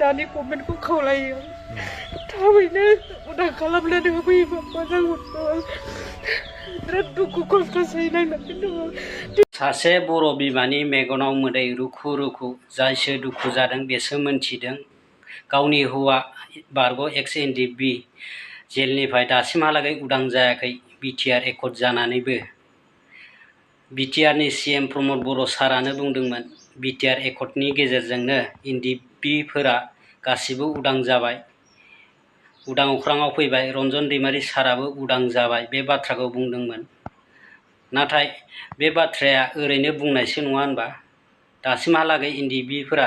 दानि गभर्नमेन्टखौ खावलायो थाबैनो उदां खालामनानै होफैयोबा मोजां मोनगौ बिराद दुखु खस्थ' सैनांनानै दङ। सासे बर' बिमानि मेगनाव मोदै रुखु रुखु जायसो दुखु जादों बेसो मोनथिदों। गावनि हौवा बारग' एक्स एनडिएफबि जेलनिफ्राय दासिमहालागै उदां जायाखै बिटिआर एकर्ड जानानैबो। बिटिआरनि सीएम प्रमद बर' सारानो बुंदोंमोन बिटिआर एकर्डनि गेजेरजोंनो एनडिएफबिफोरा गासिबो उदां जाबाय, उदां अख्राङाव फैबाय। रन्जन दैमारि साराबो उदां जाबाय बे बाथ्राखौ बुंदोंमोन। नाथाय बे बाथ्राया ओरैनो बुंनायसो नङा होनबा? दासिमहालागै एनडिएफबिफोरा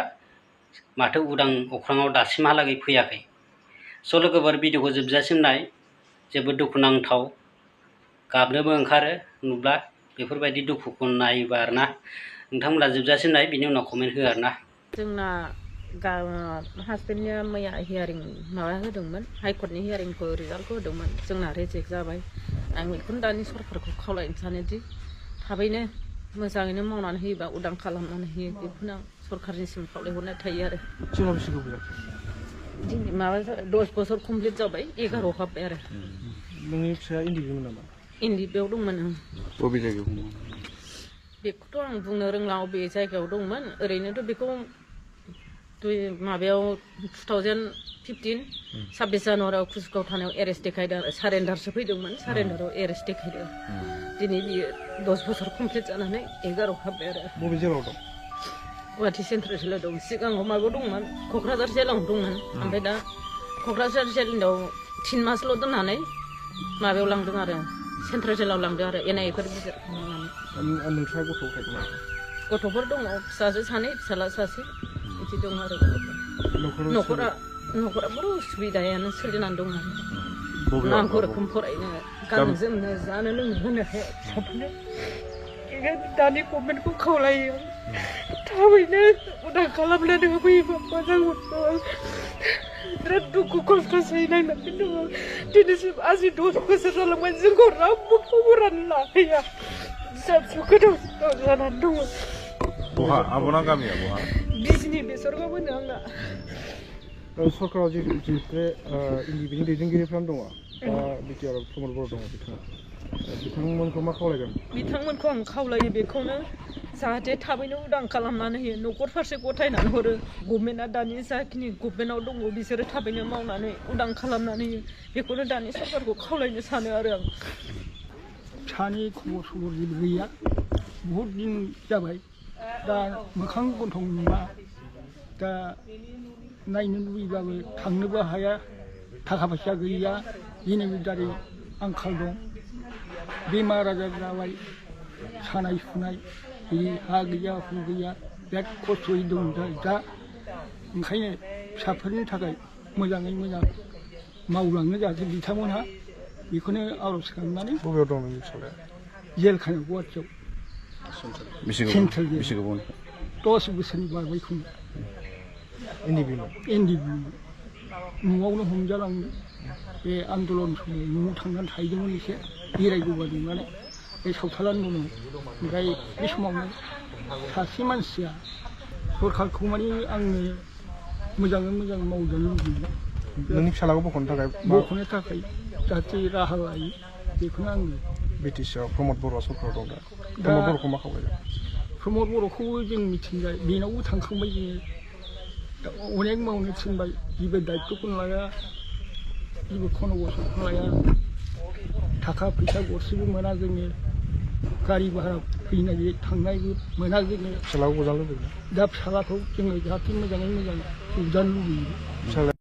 माथो उदां अख्राङाव दासिमहालागै फैयाखै। स' लोगोफोर भिडिअखौ जोबजासिम नाय, जोबोद दुखुनांथाव, गाबनोबो ओंखारो नुब्ला बेफोरबायदि दुखुखौ नायोबा आरोना। नोंथांमोना जोबजासिम नाय, बिनि उनाव कमेन्ट हो आरोना। जोंना हासबेन्डनिया मैया हियारिं माबा होदोंमोन, हाइकर्टनि हियारिंखौ रिजाल्टखौ होदोंमोन, जोंना रिजेक्ट जाबाय। आं बेखौनो दानि सरकारखौ खावलायनो सानोदि थाबैनो मोजाङैनो मावनानै होयोबा उदां खालामनानै होयो, बेखौनो आं सरकारनिसिम खावलायहरनाय थायो आरो। जोंनाव बेसे गोबाव जाखो? दिनै माबा 10 बोसोर कमप्लिट जाबाय, 11 हाबबाय आरो। नोंनि फिसाया एनडिएफबिमोन नामा? एनडिएफबियाव दंमोन आं। बबे जायगायाव दंमोन? बेखौथ' आं बुंनो रोंला बबे जायगायाव दंमोन। ओरैनोथ' बेखौ माबायाव 2015 26 जानुवारियाव कुसगाव थानायाव एरेस्ट देखायदों आरो सारेन्डारसो फैदोंमोन, सारेन्डाराव एरेस्ट देखायदों। दिनै बियो 10 बोसोर कमप्लिट जानानै 11 हाबबाय आरो। बबे जेलाव दं? गुवाहाटि सेन्ट्रेल जेलाव दं। सिगाङाव माबायाव दंमोन, क'क्राझार जेलाव दंमोन। ओमफ्राय दा क'क्राझार जेलाव 3 मासल' दोननानै माबायाव लांदों आरो सेन्ट्रेल जेलाव लांदों आरो एनआइएफोर बिजिरनानै। नोंस्रा गथ' गथाय दं? गथ'फोर दङ, फिसाजो सानै, फिसाला सासे, बिदि दं आरो गथ'फोर। न'खरा बर' उसुबिदायानो सोलिनानै दं आरो। नांगौ रोखोम फरायनो, गाननो जोमनो, जानो लोंनो होनो हाया फिसाफोरनो। बेखायनो दानि गभर्नमेन्टखौ खावलायो थाबैनो उदां खालामनानै होफैयोबा मोजां मोनगौ। बिराद दुखु खस्थ' सैनांनानै दङ। दिनैसिम 10 बोसोर जालांबाय, जोंखौ रावबो खबरानो लाफैया। फिसा फिसौ गोदाव सोराव जानानै दङ। बहा आब'ना गामिया बहा? बिजनि बेसरगाव होनो आंना। सरकाराव जिहेतु एनडिएफबिनि दैदेनगिरिफ्रानो दङ, दा बिटिआरआव प्रमद बर' दङ, बिथांमोनखौ मा खावलायगोन? बिथांमोनखौ आं खावलायो बेखौनो, जाहाथे थाबैनो उदां खालामनानै होयो, न'खर फारसे गथायनानै हरो। गभर्नमेन्टआ दानि जाखिनि गभर्नमेन्टआव दङ बिसोरो थाबैनो मावनानै उदां खालामनानै होयो, बेखौनो दानि सरकारखौ खावलायनो सानो आरो आं। फिसानि खबर सबर जेबो गैया, बहुद दिन जाबाय। दा मोखां गन्थं नुवा, दा नायनो लुबैबाबो थांनोबो हाया, थाखा फैसा गैया, जेनिबो दारै आंखाल दं। बेमार आजार जाबाय, सानाय सुनाय, हा गैया हु गैया, बिराद खस्थ'यै दं दा। ओंखायनो फिसाफोरनि थाखाय मोजाङै मोजां मावलांनो जाहाथे बिथांमोनहा, बेखौनो आर'ज खालामनानै। बबेयाव दं नोंनि फिसालाया? जेलखानायाव गुवाहाटियाव। सेन्ट्रेल जेल। 10 बोसोरनि बारबाय खोमा। एनडिएफबि न'आवनो हमजालांदों। बे आन्दलन समाव न'आव थांनानै थाहैदोंमोन, एसे बेरायगौबा नुनानै बे सावथालानि दङ। ओमफ्राय बे समावनो सासे मानसिया सरकारखौ माने आंनो मोजाङै मोजां मावजानो लुबैयो। नोंनि फिसालाखौ बख'नो थाखाय जाहाथे राहा लायो, बेखौनो आङो। बिटिसिआव प्रमद बर' सरकार दं, दा प्रमद बर'खौ मा खावलायगोन? प्रमद बर'खौबो जों मिथिंबाय, बेनावबो थांखांबाय जोङो, अनेक मावनो थिनबाय, जेबो दायित्वखौनो लाया, जेबो खन' गसरखौनो लाया। थाखा फैसा गरसेबो मोना जोङो, गारि भारा फैनाय थांनायबो मोना जोङो। फिसालाखौ गोजान लुबैयो? दा फिसालाखौ जोङो जाहाथे मोजाङै मोजां नुजानो लुबैयो।